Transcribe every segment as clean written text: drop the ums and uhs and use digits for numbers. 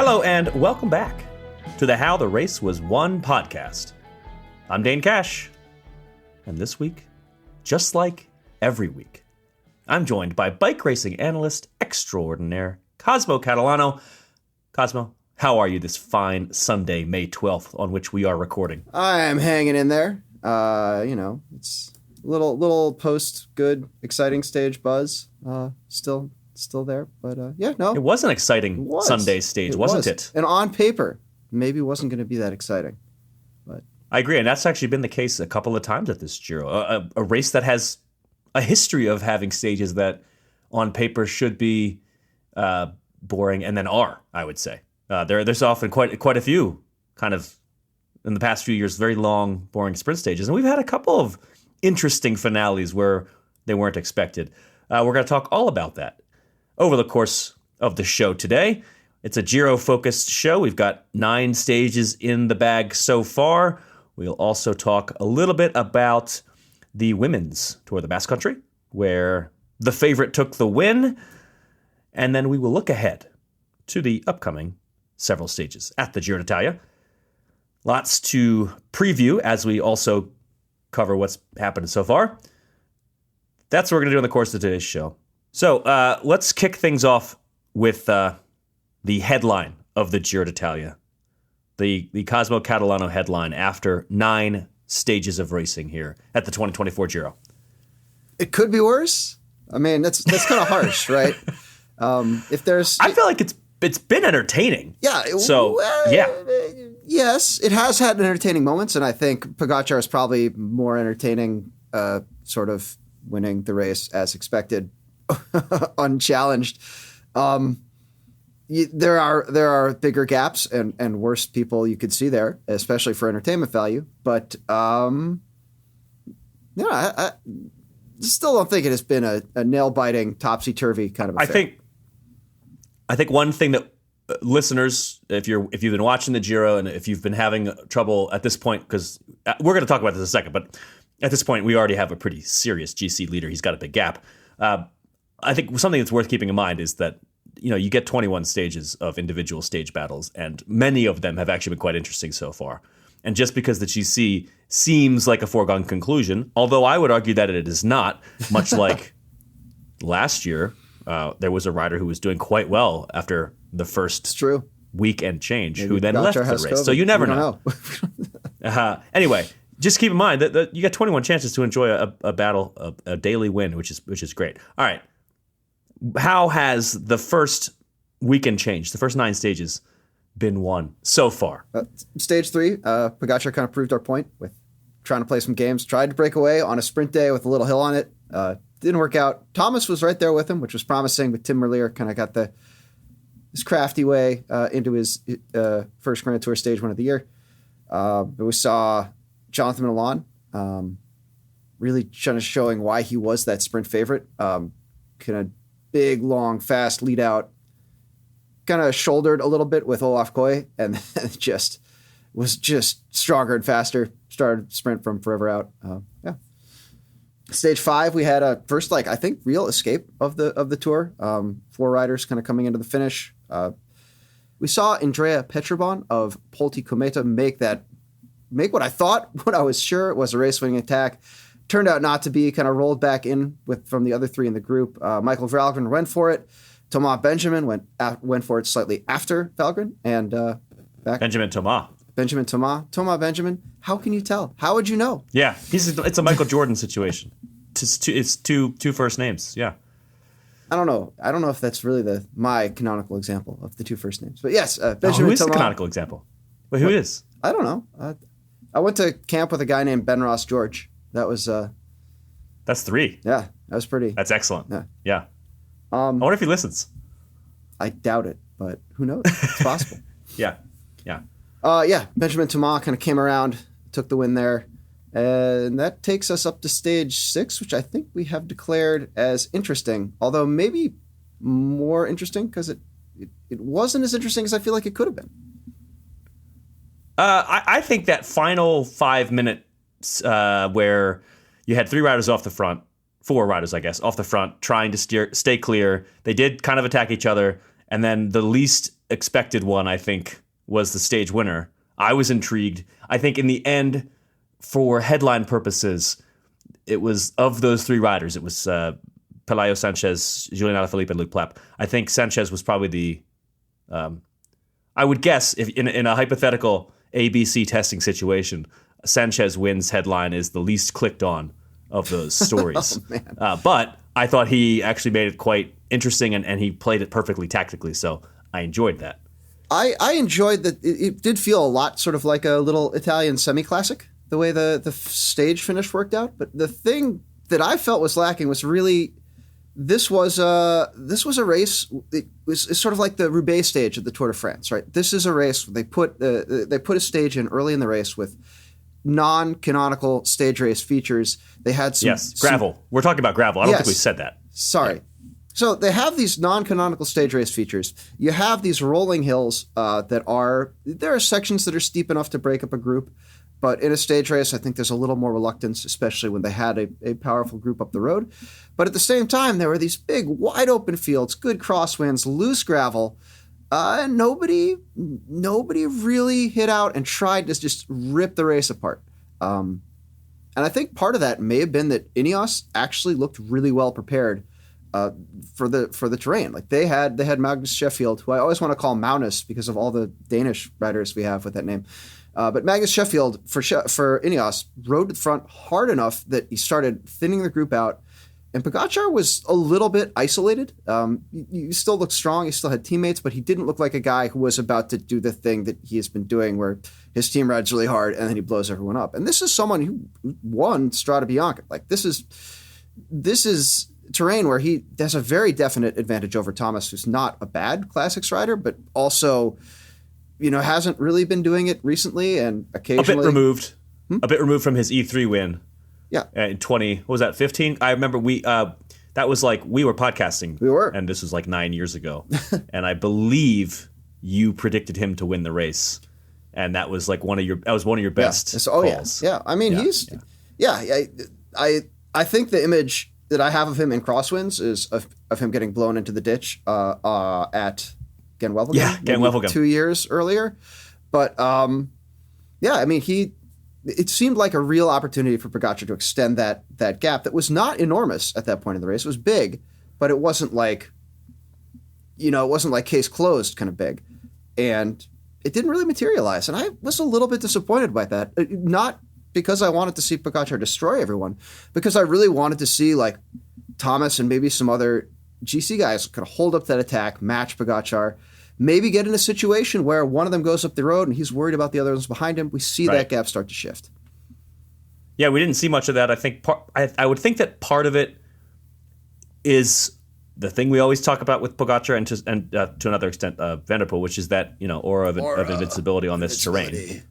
Hello and welcome back to the How the Race Was Won podcast. I'm Dane Cash, and this week, just like every week, I'm joined by bike racing analyst extraordinaire Cosmo Catalano. Cosmo, how are you this fine Sunday, May 12th, on which we are recording? I am hanging in there. It's a little post good, exciting stage buzz. Still there, but no. It was an exciting Sunday stage, wasn't it? And on paper, maybe it wasn't going to be that exciting. But I agree, and that's actually been the case a couple of times at this Giro. A race that has a history of having stages that on paper should be boring and then are, I would say. There's often quite a few kind of, in the past few years, very long, boring sprint stages. And we've had a couple of interesting finales where they weren't expected. We're going to talk all about that over the course of the show today. It's a Giro-focused show. We've got 9 stages in the bag so far. We'll also talk a little bit about the women's Tour of the Basque Country, where the favorite took the win. And then we will look ahead to the upcoming several stages at the Giro d'Italia. Lots to preview as we also cover what's happened so far. That's what we're going to do in the course of today's show. So let's kick things off with the headline of the Giro d'Italia, the Cosmo Catalano headline after 9 stages of racing here at the 2024 Giro. It could be worse. I mean, that's kind of harsh, right? I feel like it's been entertaining. Yeah. Yes, it has had entertaining moments, and I think Pogačar is probably more entertaining, sort of winning the race as expected, unchallenged. There are bigger gaps and worse people you could see there, especially for entertainment value. But I still don't think it has been a nail-biting, topsy-turvy kind of affair. I think one thing that listeners, if you've been watching the Giro and if you've been having trouble at this point, because we're going to talk about this in a second, but at this point we already have a pretty serious GC leader. He's got a big gap. I think something that's worth keeping in mind is that you get 21 stages of individual stage battles, and many of them have actually been quite interesting so far. And just because the GC seems like a foregone conclusion, although I would argue that it is not, much like last year, there was a rider who was doing quite well after the first week and change, who then left the race. COVID. So you never know. Anyway, just keep in mind that you get 21 chances to enjoy a battle, a daily win, which is great. All right. How has the first weekend change, the first 9 stages, been won so far? Stage 3, Pogačar kind of proved our point with trying to play some games. Tried to break away on a sprint day with a little hill on it. Didn't work out. Thomas was right there with him, which was promising, but Tim Merlier kind of got his crafty way into his first Grand Tour stage win of the year. But we saw Jonathan Milan really kind of showing why he was that sprint favorite. Kind of big, long, fast lead out, kind of shouldered a little bit with Olaf Koy, and then was stronger and faster. Started sprint from forever out. Stage 5, we had a first, I think, real escape of the tour. 4 riders kind of coming into the finish. We saw Andrea Petrobon of Polti Cometa make what I was sure it was a race-winning attack. Turned out not to be, kind of rolled back in from the other 3 in the group. Michael Valgren went for it. Thomas Benjamin went for it slightly after Valgren. And back. Thomas Benjamin. How can you tell? How would you know? Yeah, it's a Michael Jordan situation. It's two first names. Yeah. I don't know if that's really my canonical example of the 2 first names. But yes, Benjamin who is Thomas. The canonical example? But who is? I don't know. I went to camp with a guy named Ben Ross George. That was that's 3. Yeah, that was pretty. That's excellent. Yeah. I wonder if he listens. I doubt it, but who knows? It's possible. Yeah. Benjamin Thomas kind of came around, took the win there, and that takes us up to stage 6, which I think we have declared as interesting, although maybe more interesting because it wasn't as interesting as I feel like it could have been. I think that final 5 minutes where you had 3 riders off the front, 4 riders, I guess, off the front, trying to stay clear. They did kind of attack each other, and then the least expected one, I think, was the stage winner. I was intrigued. I think in the end, for headline purposes, it was of those three riders. It was Pelayo Sanchez, Julian Alaphilippe, and Luke Plapp. I think Sanchez was probably the. I would guess if in a hypothetical ABC testing situation, Sanchez wins headline is the least clicked on of those stories. But I thought he actually made it quite interesting, and he played it perfectly tactically. So I enjoyed that. I enjoyed that. It did feel a lot sort of like a little Italian semi-classic, the way the stage finish worked out. But the thing that I felt was lacking was really this was a race. It's sort of like the Roubaix stage of the Tour de France, right? This is a race where they put a stage in early in the race with non-canonical stage race features. They had some gravel. We're talking about gravel. I don't think we said that. Sorry. Yeah. So they have these non-canonical stage race features. You have these rolling hills there are sections that are steep enough to break up a group, but in a stage race, I think there's a little more reluctance, especially when they had a powerful group up the road. But at the same time, there were these big, wide open fields, good crosswinds, loose gravel. And nobody really hit out and tried to just rip the race apart. And I think part of that may have been that Ineos actually looked really well prepared for the terrain. Like they had Magnus Sheffield, who I always want to call Magnus because of all the Danish riders we have with that name. But Magnus Sheffield for Ineos rode to the front hard enough that he started thinning the group out. And Pogačar was a little bit isolated. He still looked strong. He still had teammates, but he didn't look like a guy who was about to do the thing that he has been doing where his team rides really hard and then he blows everyone up. And this is someone who won Strade Bianche. Like this is terrain where he has a very definite advantage over Thomas, who's not a bad classics rider, but also, hasn't really been doing it recently and occasionally. A bit removed from his E3 win. Yeah. In 15. I remember that was like we were podcasting. We were. And this was like 9 years ago. And I believe you predicted him to win the race. And that was like one of your best calls. Yeah. I mean, I think the image that I have of him in crosswinds is of him getting blown into the ditch at Genwevelgem. Yeah, Genwevelgem. 2 years earlier. But I mean, it seemed like a real opportunity for Pogačar to extend that gap that was not enormous at that point in the race. It was big, but it wasn't like case closed kind of big. And it didn't really materialize. And I was a little bit disappointed by that. Not because I wanted to see Pogačar destroy everyone, because I really wanted to see like Thomas and maybe some other GC guys kind of hold up that attack, match Pogačar, maybe get in a situation where one of them goes up the road and he's worried about the other ones behind him. We see that gap start to shift. Yeah, we didn't see much of that. I think I would think that part of it is the thing we always talk about with Pogačar and to another extent Van der Poel, which is that aura of invincibility on this terrain.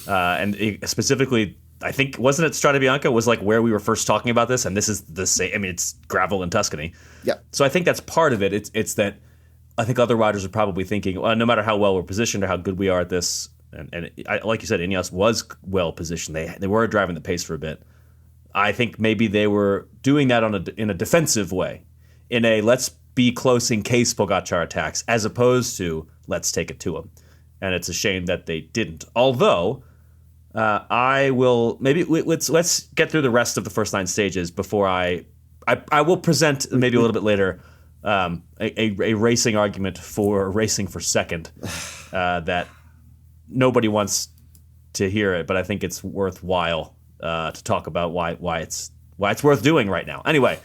And specifically, I think, wasn't it Strade Bianche was like where we were first talking about this, and this is the same. I mean, it's gravel in Tuscany. Yeah. So I think that's part of it. It's that I think other riders are probably thinking, well, no matter how well we're positioned or how good we are at this, and like you said, Ineos was well positioned. They were driving the pace for a bit. I think maybe they were doing that in a defensive way, in a let's be close in case Pogačar attacks, as opposed to let's take it to him. And it's a shame that they didn't. Although I will let's get through the rest of the first 9 stages before I will present maybe a little bit later a racing argument for racing for second that nobody wants to hear it, but I think it's worthwhile to talk about why it's worth doing right now. Anyway,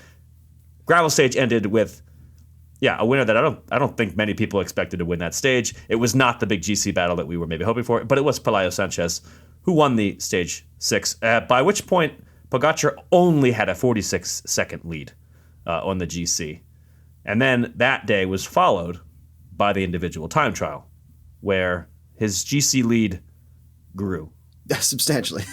gravel stage ended with a winner that I don't think many people expected to win that stage. It was not the big GC battle that we were maybe hoping for, but it was Pelayo Sanchez who won the stage 6. By which point Pogačar only had a 46-second lead on the GC. And then that day was followed by the individual time trial, where his GC lead grew. Substantially.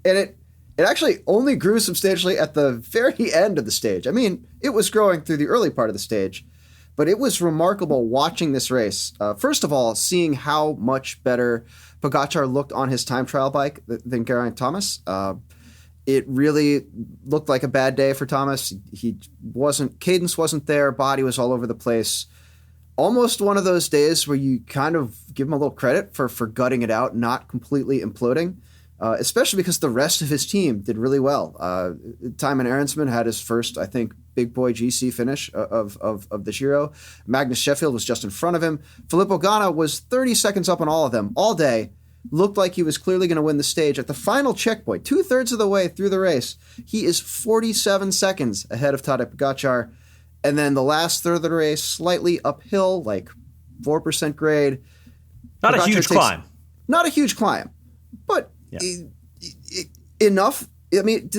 And it actually only grew substantially at the very end of the stage. I mean, it was growing through the early part of the stage, but it was remarkable watching this race. First of all, seeing how much better Pogačar looked on his time trial bike than Geraint Thomas. It really looked like a bad day for Thomas. Cadence wasn't there. Body was all over the place. almost one of those days where you kind of give him a little credit for gutting it out, not completely imploding, especially because the rest of his team did really well. Tymon Ahrensman had his first, I think, big boy GC finish of the Giro. Magnus Sheffield was just in front of him. Filippo Ganna was 30 seconds up on all of them all day. Looked like he was clearly going to win the stage. At the final checkpoint, 2/3 of the way through the race, he is 47 seconds ahead of Tadej Pogačar. And then the last third of the race, slightly uphill, like 4% grade. Not a huge climb. Not a huge climb, but enough. I mean,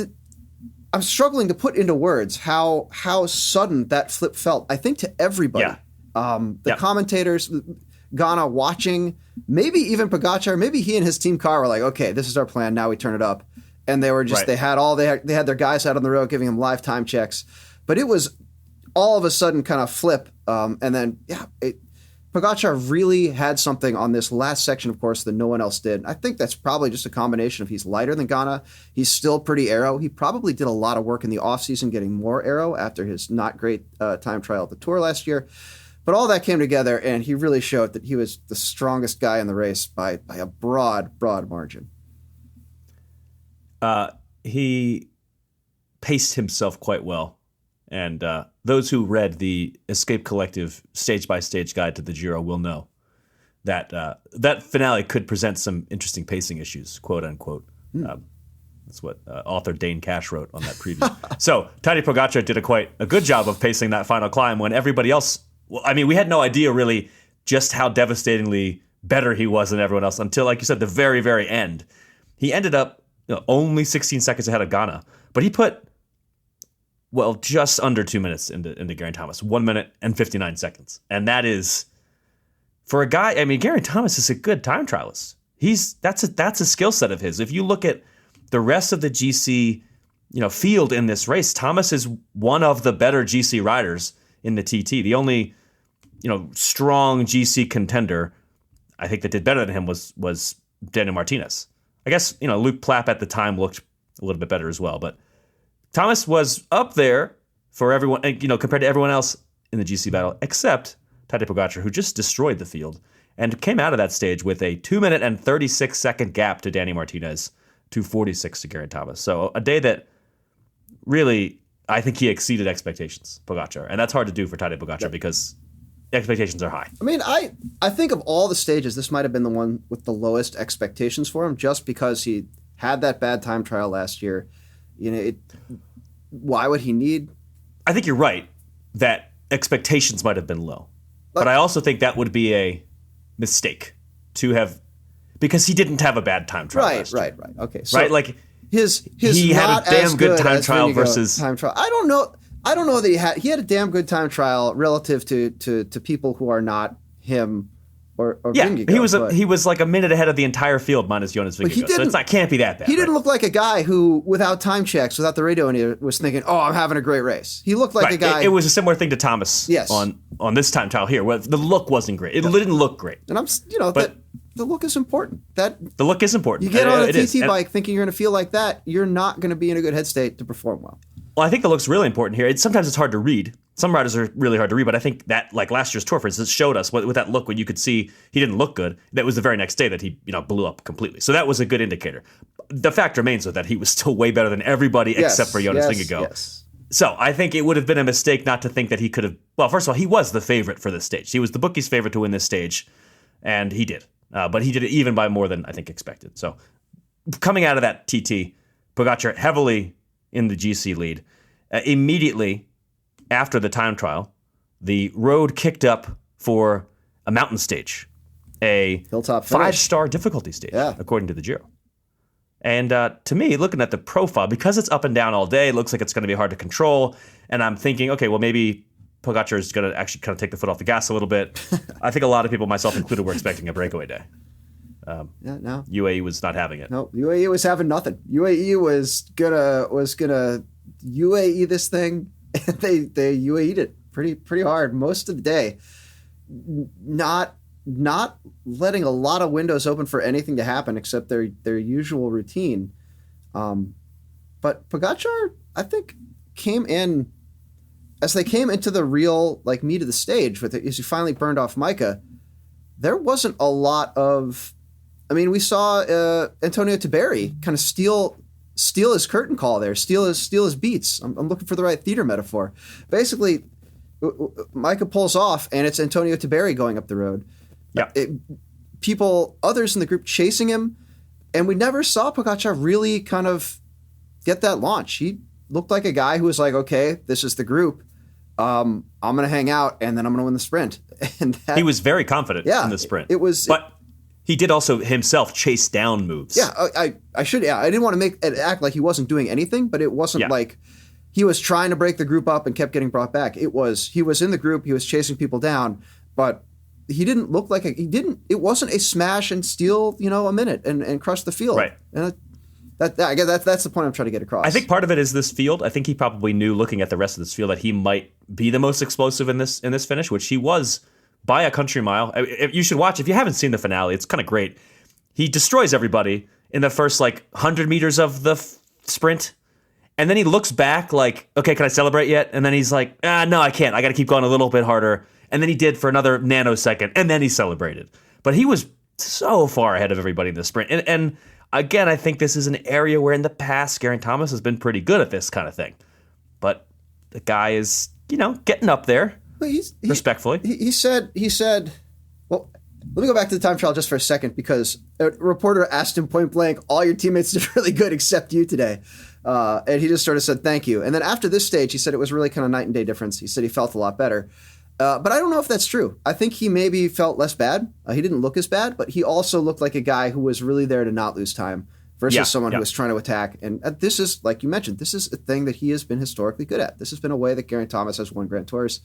I'm struggling to put into words how sudden that flip felt, I think, to everybody. Yeah. The commentators, Ganna watching, maybe even Pogačar, maybe he and his team car were like, okay, this is our plan, now we turn it up. And they were just, they had their guys out on the road giving them live time checks. But it was all of a sudden kind of flip. And then, Pogačar really had something on this last section, of course, that no one else did. I think that's probably just a combination of he's lighter than Ganna. He's still pretty aero. He probably did a lot of work in the offseason getting more aero after his not great time trial at the Tour last year. But all that came together, and he really showed that he was the strongest guy in the race by a broad margin. He paced himself quite well. And those who read the Escape Collective stage-by-stage guide to the Giro will know that that finale could present some interesting pacing issues, quote unquote. That's what author Dane Cash wrote on that preview. So Tadej Pogačar did a good job of pacing that final climb when everybody else. Well, I mean, we had no idea really just how devastatingly better he was than everyone else until, like you said, the very, very end. He ended up only 16 seconds ahead of Ganna, but he put just under 2 minutes into Geraint Thomas, 1 minute and 59 seconds. And that is, for a guy, I mean, Geraint Thomas is a good time trialist. That's a skill set of his. If you look at the rest of the GC, field in this race, Thomas is one of the better GC riders in the TT. The only, strong GC contender, I think, that did better than him was Daniel Martinez. I guess, Luke Plapp at the time looked a little bit better as well, but Thomas was up there for everyone, compared to everyone else in the GC battle, except Tadej Pogačar, who just destroyed the field and came out of that stage with a 2 minute and 36 second gap to Danny Martinez, 2:46 to Geraint Thomas. So a day that really, I think he exceeded expectations, Pogačar. And that's hard to do for Tadej Pogačar because expectations are high. I mean, I think of all the stages, this might have been the one with the lowest expectations for him, just because he had that bad time trial last year. Why would he need? I think you're right that expectations might have been low, but I also think that would be a mistake to have, because he didn't have a bad time trial. Right. Okay, so right, like his he had a damn good time trial versus time trial. I don't know that he had a damn good time trial relative to people who are not him. Or Vingegaard, he was like a minute ahead of the entire field minus Jonas Vingegaard. So it can't be that bad. He didn't look like a guy who, without time checks, without the radio, and he was thinking, "Oh, I'm having a great race." He looked like a guy. It was a similar thing to Thomas. Yes. on this time trial here, where the look wasn't great. It didn't look great. And but the look is important. The look is important. You get on a TT bike thinking you're going to feel like that, you're not going to be in a good head state to perform well. Well, I think the look's really important here. Sometimes it's hard to read. Some riders are really hard to read, but I think that, like last year's Tour, for instance, showed us with that look when you could see he didn't look good. That was the very next day that he blew up completely. So that was a good indicator. The fact remains, though, that he was still way better than everybody except for Jonas Vingegaard. Yes. So I think it would have been a mistake not to think that he could have. Well, first of all, he was the favorite for this stage. He was the bookie's favorite to win this stage, and he did. But he did it even by more than I think expected. So coming out of that TT, Pogačar heavily in the GC lead. Immediately after the time trial, the road kicked up for a mountain stage, a hilltop finish. 5-star difficulty stage, according to the Giro. And to me, looking at the profile, because it's up and down all day, it looks like it's going to be hard to control. And I'm thinking, okay, well, maybe Pogačar is going to actually kind of take the foot off the gas a little bit. I think a lot of people, myself included, were expecting a breakaway day. No. UAE was not having it. No, UAE was having nothing. UAE was gonna UAE this thing. They UAE'd it pretty hard most of the day. Not letting a lot of windows open for anything to happen except their usual routine. But Pogačar, I think, came in as they came into the real like meat of the stage, as he finally burned off Micah, there wasn't a lot of. I mean, we saw Antonio Tiberi kind of steal his curtain call there, steal his beats. I'm looking for the right theater metaphor. Basically, Micah pulls off, and it's Antonio Tiberi going up the road. Yeah. Others in the group chasing him, and we never saw Pogačar really kind of get that launch. He looked like a guy who was like, okay, this is the group. I'm going to hang out, and then I'm going to win the sprint. And he was very confident in the sprint. But he did also himself chase down moves. Yeah, I should. Yeah, I didn't want to make it act like he wasn't doing anything, but it wasn't like he was trying to break the group up and kept getting brought back. He was in the group. He was chasing people down, but he didn't look like it wasn't a smash and steal, a minute and crush the field. Right. And I guess that's the point I'm trying to get across. I think part of it is this field. I think he probably knew, looking at the rest of this field, that he might be the most explosive in this finish, which he was by a country mile. You should watch. If you haven't seen the finale, it's kind of great. He destroys everybody in the first 100 meters of the sprint. And then he looks back like, okay, can I celebrate yet? And then he's like, no, I can't. I got to keep going a little bit harder. And then he did for another nanosecond, and then he celebrated. But he was so far ahead of everybody in the sprint. And again, I think this is an area where in the past, Geraint Thomas has been pretty good at this kind of thing. But the guy is, getting up there, respectfully. He said, well, let me go back to the time trial just for a second, because a reporter asked him point blank, all your teammates did really good except you today. And he just sort of said, thank you. And then after this stage, he said it was really kind of night and day difference. He said he felt a lot better. But I don't know if that's true. I think he maybe felt less bad. He didn't look as bad, but he also looked like a guy who was really there to not lose time versus someone who was trying to attack. And this is, like you mentioned, this is a thing that he has been historically good at. This has been a way that Geraint Thomas has won Grand Tours.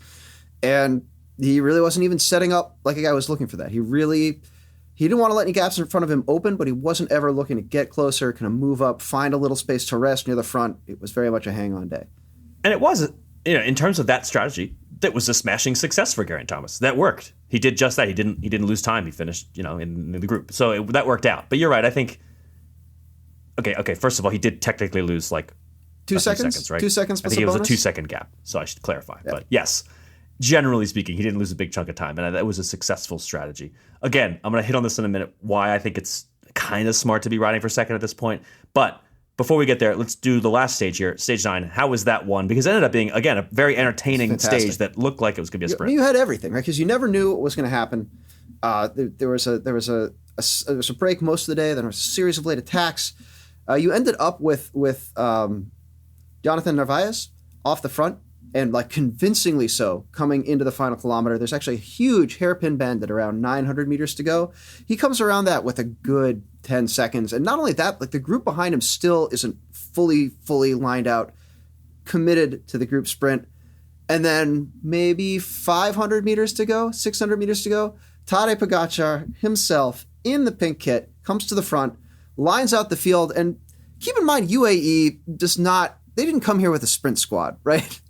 And he really wasn't even setting up like a guy was looking for that. He didn't want to let any gaps in front of him open, but he wasn't ever looking to get closer, kind of move up, find a little space to rest near the front. It was very much a hang-on day. And it was, in terms of that strategy, that was a smashing success for Geraint Thomas. That worked. He did just that. He didn't lose time. He finished, in the group. So that worked out. But you're right. I think. Okay. First of all, he did technically lose 2 seconds, right? 2 seconds. I think it was a 2-second gap. So I should clarify. Yeah. But yes, generally speaking, he didn't lose a big chunk of time, and that was a successful strategy. Again, I'm going to hit on this in a minute. Why I think it's kind of smart to be riding for second at this point, but. Before we get there, let's do the last stage here, stage 9. How was that one? Because it ended up being, again, a very entertaining stage that looked like it was going to be a sprint. You had everything, right? Because you never knew what was going to happen. There was a break most of the day. Then there was a series of late attacks. You ended up with Jonathan Narvaez off the front, and convincingly so, coming into the final kilometer. There's actually a huge hairpin bend at around 900 meters to go. He comes around that with a good 10 seconds. And not only that, the group behind him still isn't fully lined out, committed to the group sprint. And then maybe 500 meters to go, 600 meters to go, Tadej Pogačar himself in the pink kit comes to the front, lines out the field. And keep in mind, UAE they didn't come here with a sprint squad, right?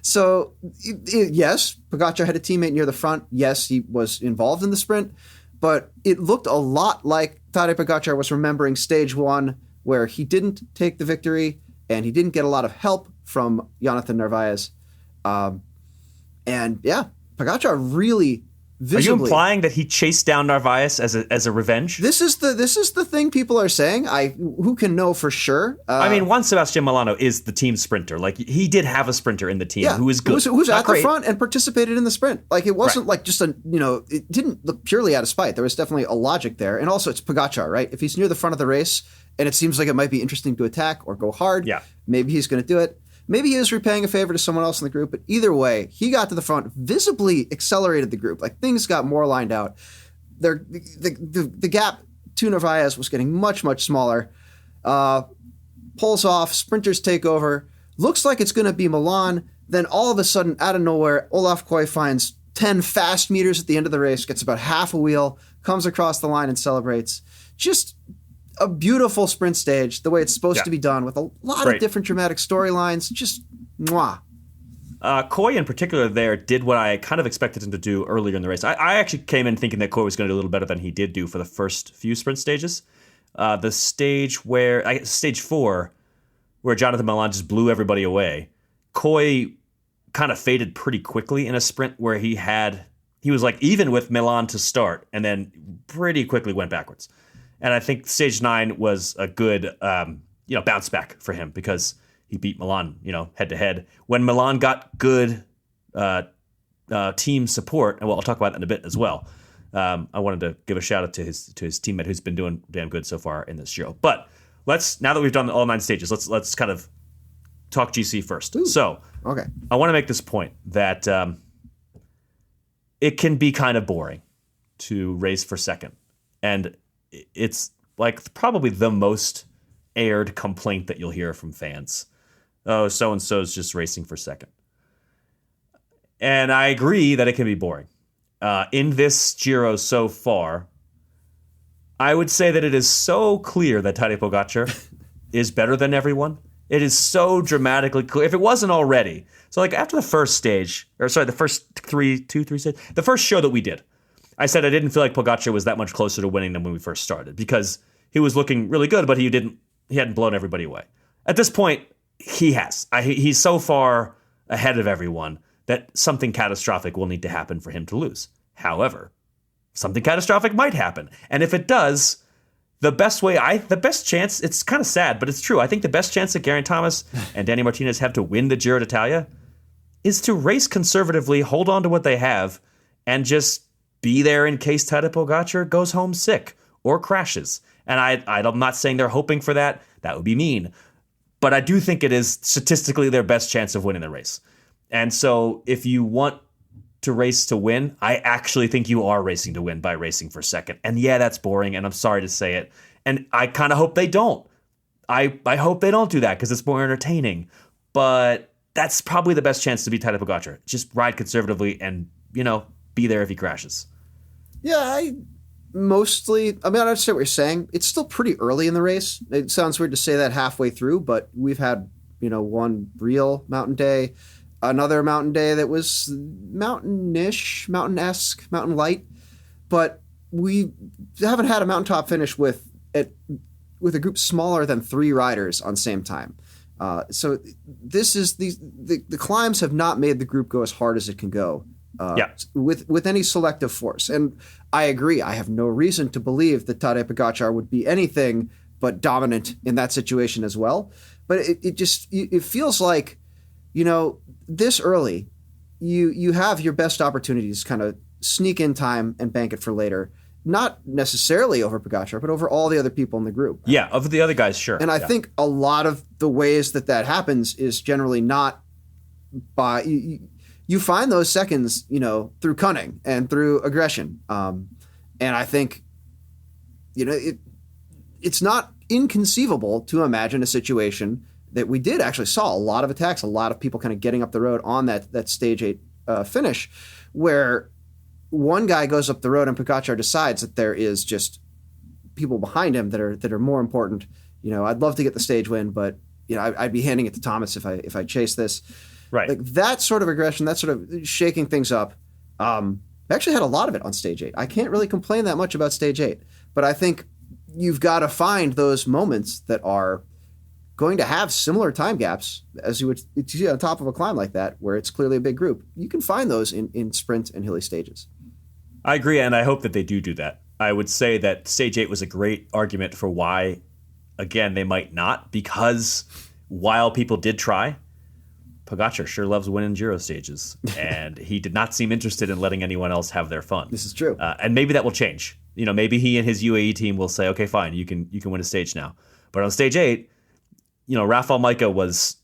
So, yes, Pogačar had a teammate near the front. Yes, he was involved in the sprint, but it looked a lot like Tadej Pogačar was remembering stage 1, where he didn't take the victory and he didn't get a lot of help from Jonathan Narvaez. Pogačar really visibly. Are you implying that he chased down Narvaez as a revenge? This is the thing people are saying. Who can know for sure? Juan Sebastian Milano is the team sprinter. He did have a sprinter in the team who was good, who's at the front and participated in the sprint. It wasn't just it didn't look purely out of spite. There was definitely a logic there, and also it's Pogačar, right? If he's near the front of the race and it seems like it might be interesting to attack or go hard, maybe he's going to do it. Maybe he was repaying a favor to someone else in the group, but either way, he got to the front, visibly accelerated the group. Things got more lined out. The gap to Narvaez was getting much, much smaller. Pulls off, sprinters take over. Looks like it's going to be Milan. Then all of a sudden, out of nowhere, Olaf Koy finds 10 fast meters at the end of the race, gets about half a wheel, comes across the line and celebrates. Just a beautiful sprint stage, the way it's supposed to be done, with a lot of different dramatic storylines. Just mwah. Koy in particular there did what I kind of expected him to do earlier in the race. I actually came in thinking that Koy was going to do a little better than he did do for the first few sprint stages. The stage stage 4, where Jonathan Milan just blew everybody away, Koy kind of faded pretty quickly in a sprint where he was like even with Milan to start and then pretty quickly went backwards. And I think stage 9 was a good, bounce back for him because he beat Milan, head to head. When Milan got good team support, and I'll talk about that in a bit as well. I wanted to give a shout out to his teammate who's been doing damn good so far in this Giro. But now that we've done all 9 stages, let's kind of talk GC first. Ooh, so okay, I want to make this point that it can be kind of boring to race for second, and it's like probably the most aired complaint that you'll hear from fans. Oh, so and so is just racing for second, and I agree that it can be boring. In this Giro so far, I would say that it is so clear that Tadej Pogačar is better than everyone. It is so dramatically clear. If it wasn't already. So like after the first stage, the first three stages, the first show that we did, I said I didn't feel like Pogačar was that much closer to winning than when we first started because he was looking really good, but he hadn't blown everybody away. At this point, he has. He's so far ahead of everyone that something catastrophic will need to happen for him to lose. However, something catastrophic might happen. And if it does, the best chance, it's kind of sad, but it's true. I think the best chance that Geraint Thomas and Danny Martinez have to win the Giro d'Italia is to race conservatively, hold on to what they have, and just be there in case Tadej Pogačar goes home sick or crashes. And I'm not saying they're hoping for that. That would be mean. But I do think it is statistically their best chance of winning the race. And so if you want to race to win, I actually think you are racing to win by racing for second. And yeah, that's boring, and I'm sorry to say it. And I kind of hope they don't. I hope they don't do that because it's more entertaining. But that's probably the best chance to beat Tadej Pogačar. Just ride conservatively and, be there if he crashes. Yeah, I understand what you're saying. It's still pretty early in the race. It sounds weird to say that halfway through, but we've had, one real mountain day, another mountain day that was mountain-ish, mountain-esque, mountain light, but we haven't had a mountaintop finish with a group smaller than 3 riders on same time. So this is the climbs have not made the group go as hard as it can go with any selective force. And I agree. I have no reason to believe that Tadej Pogačar would be anything but dominant in that situation as well. But it feels like, this early, you have your best opportunities kind of sneak in time and bank it for later. Not necessarily over Pogačar, but over all the other people in the group. Yeah, over the other guys, sure. And I think a lot of the ways that happens is generally not by... You find those seconds, through cunning and through aggression. And I think, it's not inconceivable to imagine a situation that we did actually saw a lot of attacks, a lot of people kind of getting up the road on that stage 8 finish, where one guy goes up the road and Pogačar decides that there is just people behind him that are more important. I'd love to get the stage win, but I'd be handing it to Thomas if I chase this. Right. Like that sort of aggression, that sort of shaking things up. I actually had a lot of it on stage 8. I can't really complain that much about stage 8, but I think you've got to find those moments that are going to have similar time gaps as you would see on top of a climb like that, where it's clearly a big group. You can find those in sprint and hilly stages. I agree, and I hope that they do that. I would say that stage 8 was a great argument for why, again, they might not, because while people did try, Pogačar sure loves winning Giro stages, and he did not seem interested in letting anyone else have their fun. This is true. And maybe that will change. Maybe he and his UAE team will say, okay, fine, you can win a stage now. But on stage 8, Rafał Majka was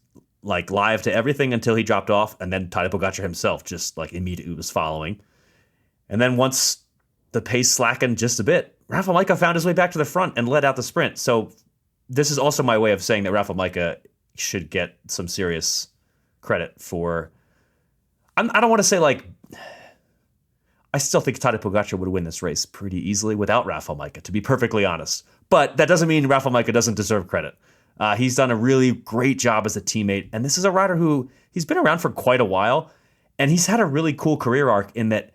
like live to everything until he dropped off, and then Tadej Pogačar himself just like immediately was following. And then once the pace slackened just a bit, Rafał Majka found his way back to the front and led out the sprint. So this is also my way of saying that Rafał Majka should get some serious credit for... I don't want to say like... I still think Tadej Pogačar would win this race pretty easily without Rafał Majka, to be perfectly honest. But that doesn't mean Rafał Majka doesn't deserve credit. He's done a really great job as a teammate, and this is a rider who he's been around for quite a while, and he's had a really cool career arc in that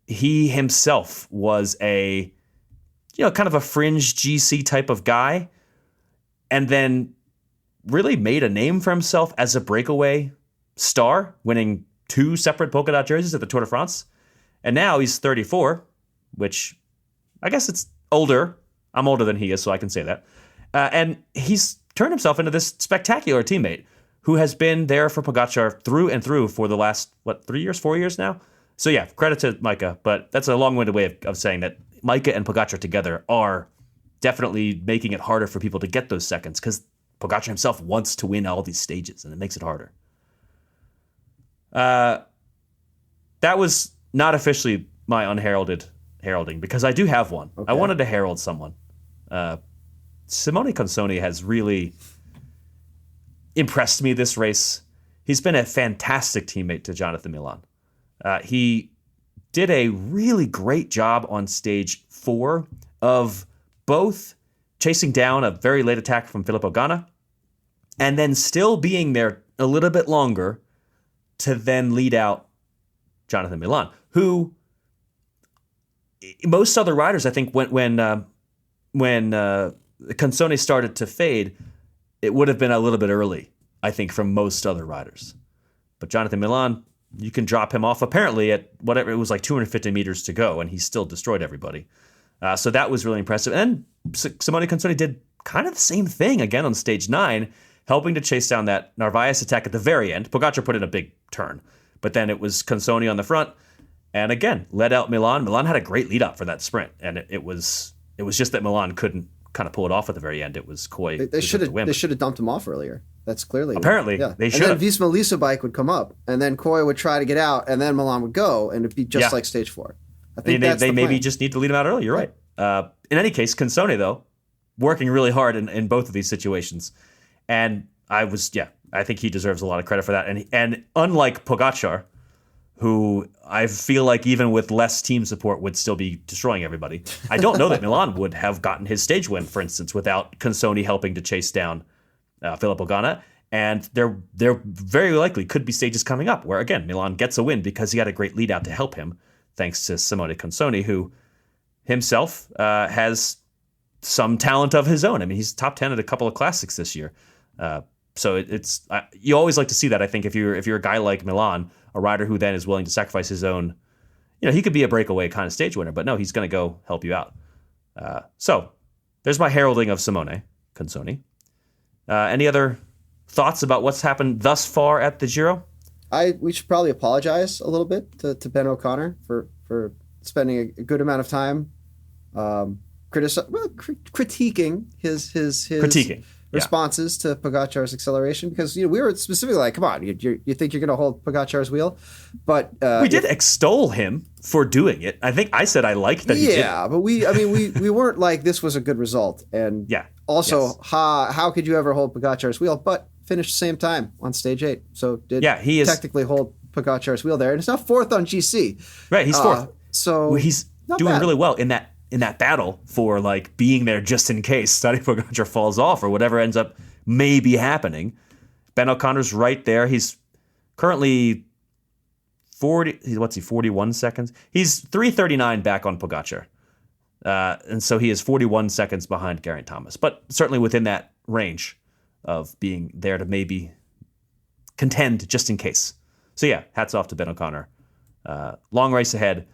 he himself was a, kind of a fringe GC type of guy, and then really made a name for himself as a breakaway star, winning 2 separate polka dot jerseys at the Tour de France. And now he's 34, which I guess it's older. I'm older than he is, so I can say that. And he's turned himself into this spectacular teammate who has been there for Pogačar through and through for the last, 3 years, 4 years now? So yeah, credit to Micah, but that's a long-winded way of saying that Micah and Pogačar together are definitely making it harder for people to get those seconds because Pogačar himself wants to win all these stages, and it makes it harder. That was not officially my unheralded heralding because I do have one. Okay. I wanted to herald someone. Simone Consoni has really impressed me this race. He's been a fantastic teammate to Jonathan Milan. He did a really great job on stage 4 of both chasing down a very late attack from Filippo Ganna and then still being there a little bit longer to then lead out Jonathan Milan, who most other riders, I think, when Consoni started to fade, it would have been a little bit early, I think, from most other riders. But Jonathan Milan, you can drop him off apparently at whatever, it was like 250 meters to go, and he still destroyed everybody. So that was really impressive. And Simone Consoni did kind of the same thing again on stage 9, helping to chase down that Narvaez attack at the very end. Pogačar put in a big turn, but then it was Consoni on the front, and again, led out Milan. Milan had a great lead up for that sprint, and it was just that Milan couldn't kind of pull it off at the very end. It was Coy. They should have dumped him off earlier. That's clearly apparently they should. And then Visma Lisa bike would come up, and then Coy would try to get out, and then Milan would go, and it'd be just like stage 4. I think they maybe just need to lead him out early. You're right. In any case, Consoni though, working really hard in both of these situations, and I think he deserves a lot of credit for that. And unlike Pogačar, who I feel like even with less team support would still be destroying everybody, I don't know that Milan would have gotten his stage win, for instance, without Consoni helping to chase down Filippo Ganna. And there very likely could be stages coming up where, again, Milan gets a win because he had a great lead out to help him, thanks to Simone Consoni, who himself has some talent of his own. I mean, he's top 10 at a couple of classics this year. So it's you always like to see that. I think if you're a guy like Milan, a rider who then is willing to sacrifice his own, he could be a breakaway kind of stage winner, but no, he's going to go help you out. So there's my heralding of Simone Consoni. Any other thoughts about what's happened thus far at the Giro? We should probably apologize a little bit to Ben O'Connor for spending a good amount of time critiquing his responses to Pogačar's acceleration, because we were specifically like, come on, you think you're going to hold Pogačar's wheel? But we did extol him for doing it. I think I said I liked that he did. Yeah, but we weren't like this was a good result. And how could you ever hold Pogačar's wheel? But finished the same time on stage 8. So he is technically hold Pogačar's wheel there. And it's now 4th on GC. Right, he's 4th. So he's doing really well in that battle for like being there just in case Tadej Pogačar falls off or whatever ends up maybe happening. Ben O'Connor's right there. He's currently 41 seconds? He's 3:39 back on Pogačar. And so he is 41 seconds behind Geraint Thomas, but certainly within that range of being there to maybe contend just in case. So yeah, hats off to Ben O'Connor. Long race ahead.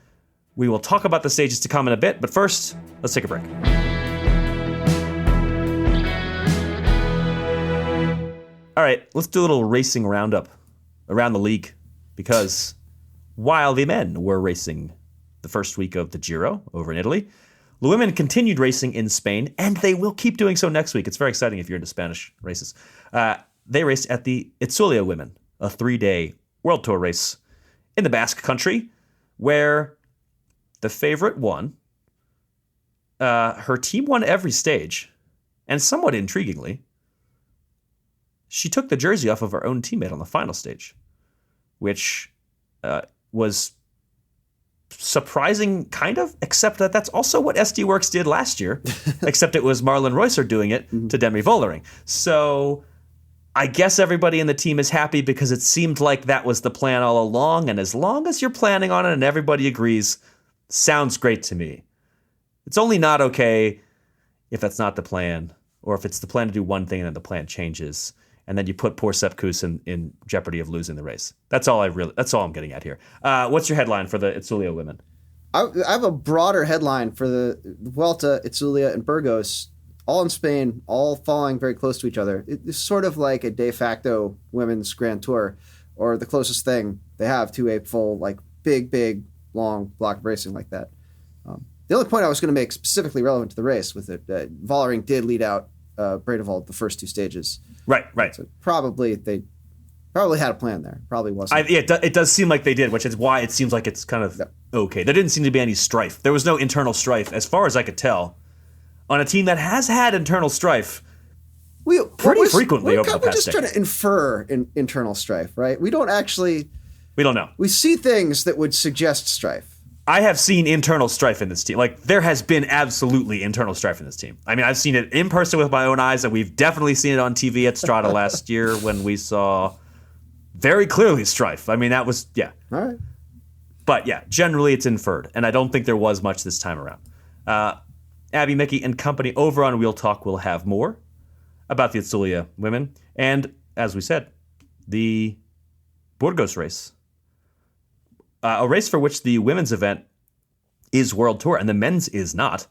We will talk about the stages to come in a bit, but first, let's take a break. All right, let's do a little racing roundup around the league, because while the men were racing the first week of the Giro over in Italy, the women continued racing in Spain, and they will keep doing so next week. It's very exciting if you're into Spanish races. They raced at the Itzulia Women, a 3-day World Tour race in the Basque Country, where the favorite won. Her team won every stage, and somewhat intriguingly, she took the jersey off of her own teammate on the final stage, which was surprising, kind of, except that that's also what SD Worx did last year, except it was Marlon Reusser doing it to Demi Vollering. So I guess everybody in the team is happy because it seemed like that was the plan all along, and as long as you're planning on it and everybody agrees, sounds great to me. It's only not okay if that's not the plan, or if it's the plan to do one thing and then the plan changes. and then you put poor Sepp Kuss in jeopardy of losing the race. That's all I'm getting at here. What's your headline for the Itzulia women? I have a broader headline for the Vuelta, Itzulia, and Burgos, all in Spain, all falling very close to each other. It's sort of like a de facto women's Grand Tour, or the closest thing they have to a full, like, big, long block of racing like that. The only point I was going to make specifically relevant to the race was that Vollering did lead out Bredevold the first two stages. Right. So they probably had a plan there. Probably wasn't. It does seem like they did, which is why it seems like it's kind of okay. There didn't seem to be any strife. There was no internal strife, as far as I could tell, on a team that has had internal strife pretty frequently over the past decade. We're just trying to infer internal strife, right? We don't know. We see things that would suggest strife. I have seen internal strife in this team. Like, there has been absolutely internal strife in this team. I mean, I've seen it in person with my own eyes, and we've definitely seen it on TV at Strada last year when we saw very clearly strife. I mean, that was, yeah. All right. But, yeah, generally it's inferred, and I don't think there was much this time around. Abby, Mickey, and company over on Wheel Talk will have more about the Itzulia women, and, as we said, the Burgos race. A race for which the women's event is World Tour and the men's is not.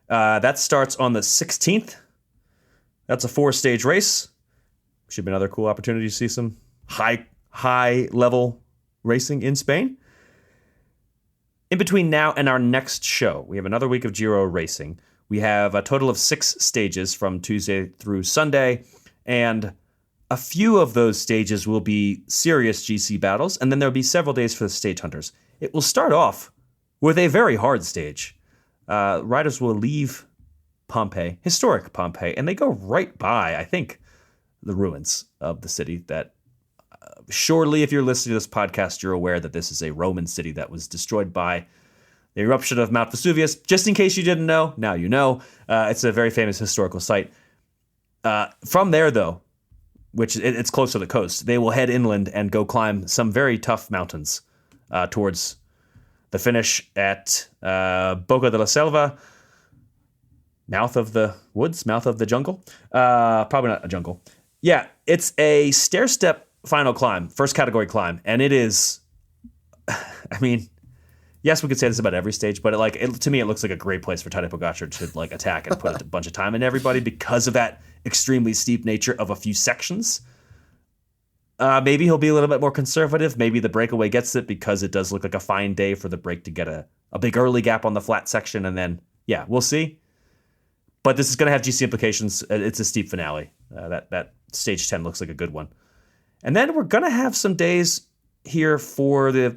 That starts on the 16th. That's a 4-stage race. Should be another cool opportunity to see some high level racing in Spain. In between now and our next show, we have another week of Giro racing. We have a total of 6 stages from Tuesday through Sunday, and a few of those stages will be serious GC battles, and then there'll be several days for the stage hunters. It will start off with a very hard stage. Riders will leave Pompeii, historic Pompeii, and they go right by, I think, the ruins of the city that surely if you're listening to this podcast, you're aware that this is a Roman city that was destroyed by the eruption of Mount Vesuvius. Just in case you didn't know, now you know. It's a very famous historical site. From there, though, which it's close to the coast, they will head inland and go climb some very tough mountains towards the finish at Boca de la Selva, mouth of the woods, mouth of the jungle. Probably not a jungle. Yeah, it's a stair-step final climb, first category climb, and it is, I mean, yes, we could say this about every stage, but to me, it looks like a great place for Tadej Pogačar to attack and put a bunch of time in everybody because of that extremely steep nature of a few sections. Maybe he'll be a little bit more conservative. Maybe the breakaway gets it because it does look like a fine day for the break to get a big early gap on the flat section, and then, yeah, we'll see. But this is going to have GC implications. It's a steep finale. That stage 10 looks like a good one. And then we're going to have some days here for the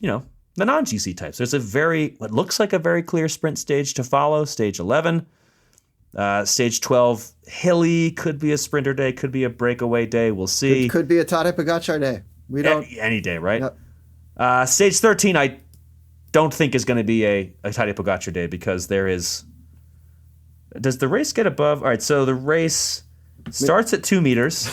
non-GC types. There's what looks like a very clear sprint stage to follow, stage 11. Stage 12, hilly, could be a sprinter day, could be a breakaway day. We'll see. It could be a Tadej Pogačar day. We don't any day, right? Yep. Stage 13, I don't think is going to be a Tadej Pogačar day because there is. Does the race get above? All right, so the race starts at 2 meters.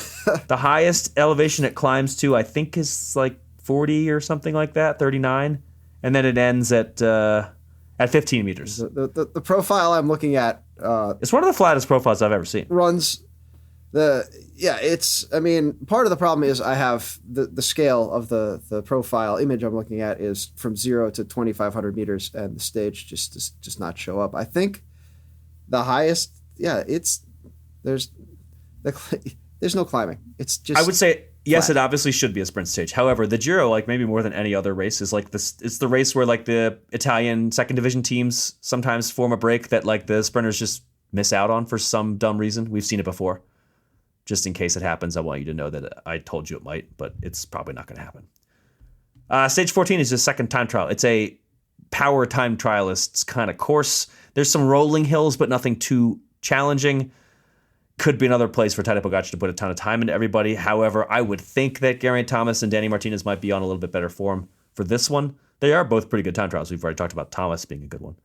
The highest elevation it climbs to, I think, is like 40 or something like that, 39, and then it ends at 15 meters. The profile I'm looking at. It's one of the flattest profiles I've ever seen. Part of the problem is I have the scale of the profile image I'm looking at is from 0 to 2,500 meters, and the stage just does not show up. I think the highest, there's no climbing. It's just. I would say yes, flat. it obviously should be a sprint stage. However, the Giro, like maybe more than any other race, is like this. It's the race where like the Italian second division teams sometimes form a break that like the sprinters just miss out on for some dumb reason. We've seen it before. Just in case it happens, I want you to know that I told you it might, but it's probably not going to happen. Stage 14 is a second time trial. It's a power time trialists kind of course. There's some rolling hills, but nothing too challenging. Could be another place for Tadej Pogačar to put a ton of time into everybody. However, I would think that Geraint Thomas and Danny Martinez might be on a little bit better form for this one. They are both pretty good time trials. We've already talked about Thomas being a good one.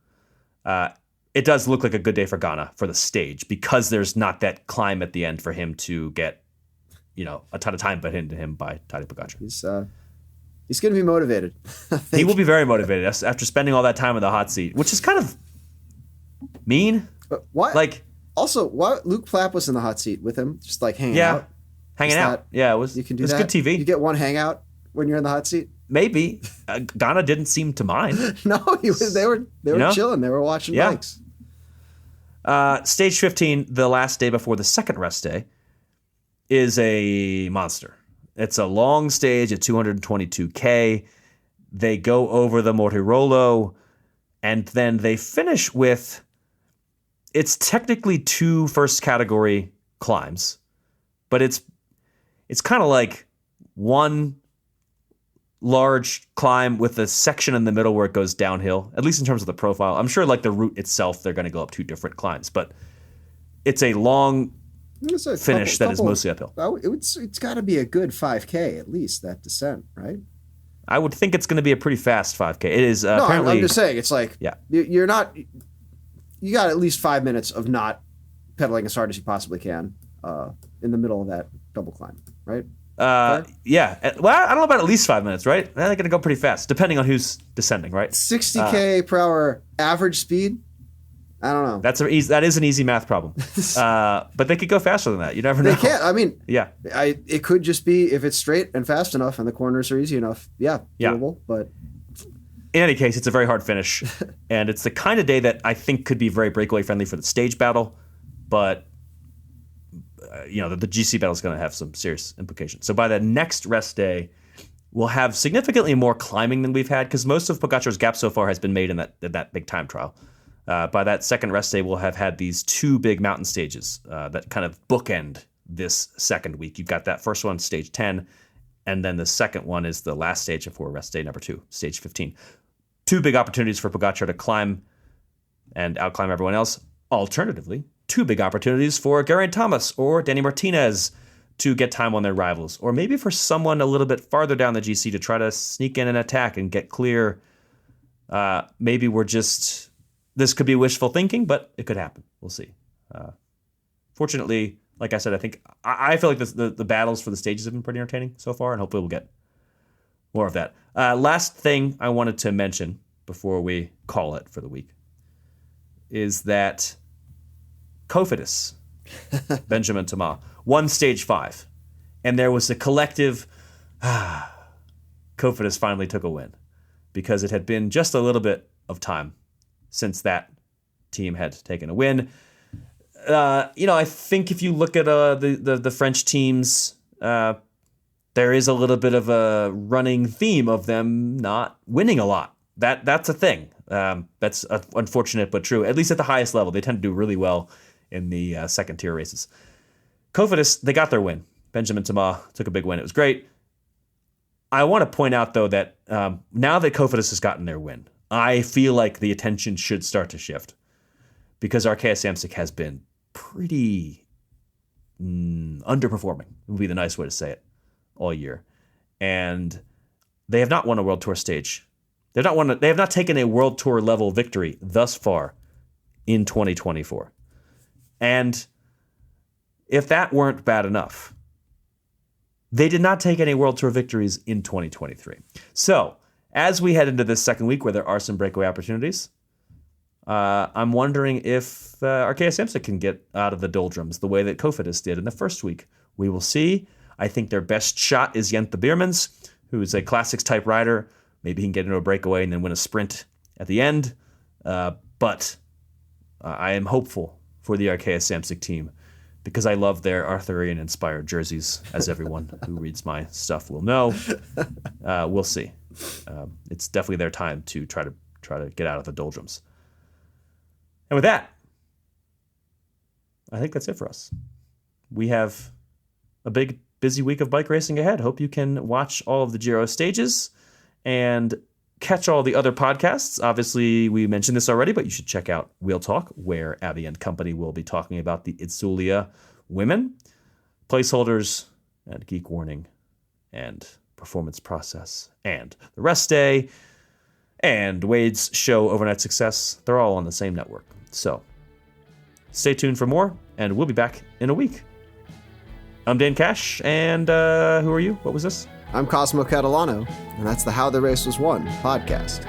It does look like a good day for Ghana for the stage because there's not that climb at the end for him to get, a ton of time put into him by Tadej Pogačar. He's going to be motivated. He will be very motivated after spending all that time in the hot seat, which is kind of mean. But why? Like, also, why Luke Plapp was in the hot seat with him, just like hanging out. hanging out. Yeah, it was good TV. You get one hangout when you're in the hot seat. Maybe. Ghana didn't seem to mind. No, they were chilling. They were watching bikes. Stage 15, the last day before the second rest day, is a monster. It's a long stage at 222K. They go over the Mortirolo, and then they finish with, it's technically 2 first category climbs, but it's kind of like one large climb with a section in the middle where it goes downhill, at least in terms of the profile. I'm sure like the route itself, they're going to go up 2 different climbs, but it's a long finish that is mostly uphill. It's got to be a good 5K at least, that descent, right? I would think it's going to be a pretty fast 5K. It is no, apparently. I'm just saying, it's like you're not. You got at least 5 minutes of not pedaling as hard as you possibly can in the middle of that double climb, right? Yeah. Well, I don't know about at least 5 minutes, right? They're going to go pretty fast, depending on who's descending, right? 60K per hour average speed. I don't know. That is an easy math problem. But they could go faster than that. You never know. They can't. I mean, yeah. It could just be if it's straight and fast enough and the corners are easy enough. Yeah, doable. But in any case, it's a very hard finish, and it's the kind of day that I think could be very breakaway friendly for the stage battle. But the GC battle is going to have some serious implications. So by the next rest day, we'll have significantly more climbing than we've had because most of Pogačar's gap so far has been made in that big time trial. By that second rest day, we'll have had these 2 big mountain stages that kind of bookend this second week. You've got that first one, stage 10, and then the second one is the last stage before rest day number 2, stage 15. 2 big opportunities for Pogačar to climb and outclimb everyone else. Alternatively, 2 big opportunities for Geraint Thomas or Danny Martinez to get time on their rivals, or maybe for someone a little bit farther down the GC to try to sneak in an attack and get clear. Maybe this could be wishful thinking, but it could happen. We'll see. Fortunately, like I said, I feel like the battles for the stages have been pretty entertaining so far, and hopefully we'll get more of that. Last thing I wanted to mention before we call it for the week is that Cofidis, Benjamin Thomas, won stage 5, and there was a collective, Cofidis finally took a win because it had been just a little bit of time since that team had taken a win. I think if you look at the French teams, there is a little bit of a running theme of them not winning a lot. That's a thing. That's unfortunate but true. At least at the highest level, they tend to do really well in the second tier races. Cofidis, they got their win. Benjamin Thomas took a big win. It was great. I want to point out though that now that Cofidis has gotten their win, I feel like the attention should start to shift because Arkea Samsic has been pretty underperforming, would be the nice way to say it, all year. And they have not won a World Tour stage. They have not taken a World Tour level victory thus far in 2024. And if that weren't bad enough, they did not take any World Tour victories in 2023. So, as we head into this second week where there are some breakaway opportunities, I'm wondering if Arkea Samsic can get out of the doldrums the way that Cofidis did in the first week. We will see. I think their best shot is Jente Biermans, who is a classics-type rider. Maybe he can get into a breakaway and then win a sprint at the end. But I am hopeful for the Arkea Samsic team because I love their Arthurian-inspired jerseys, as everyone who reads my stuff will know. We'll see. It's definitely their time to try to get out of the doldrums. And with that, I think that's it for us. We have a big, busy week of bike racing ahead. Hope you can watch all of the Giro stages and catch all the other podcasts. Obviously, we mentioned this already, but you should check out Wheel Talk, where Abby and company will be talking about the Itzulia women, placeholders, and Geek Warning, and Performance Process, and the Rest Day, and Wade's show Overnight Success. They're all on the same network. So stay tuned for more, and we'll be back in a week. I'm Dane Cash, and who are you? What was this? I'm Cosmo Catalano, and that's the How the Race Was Won podcast.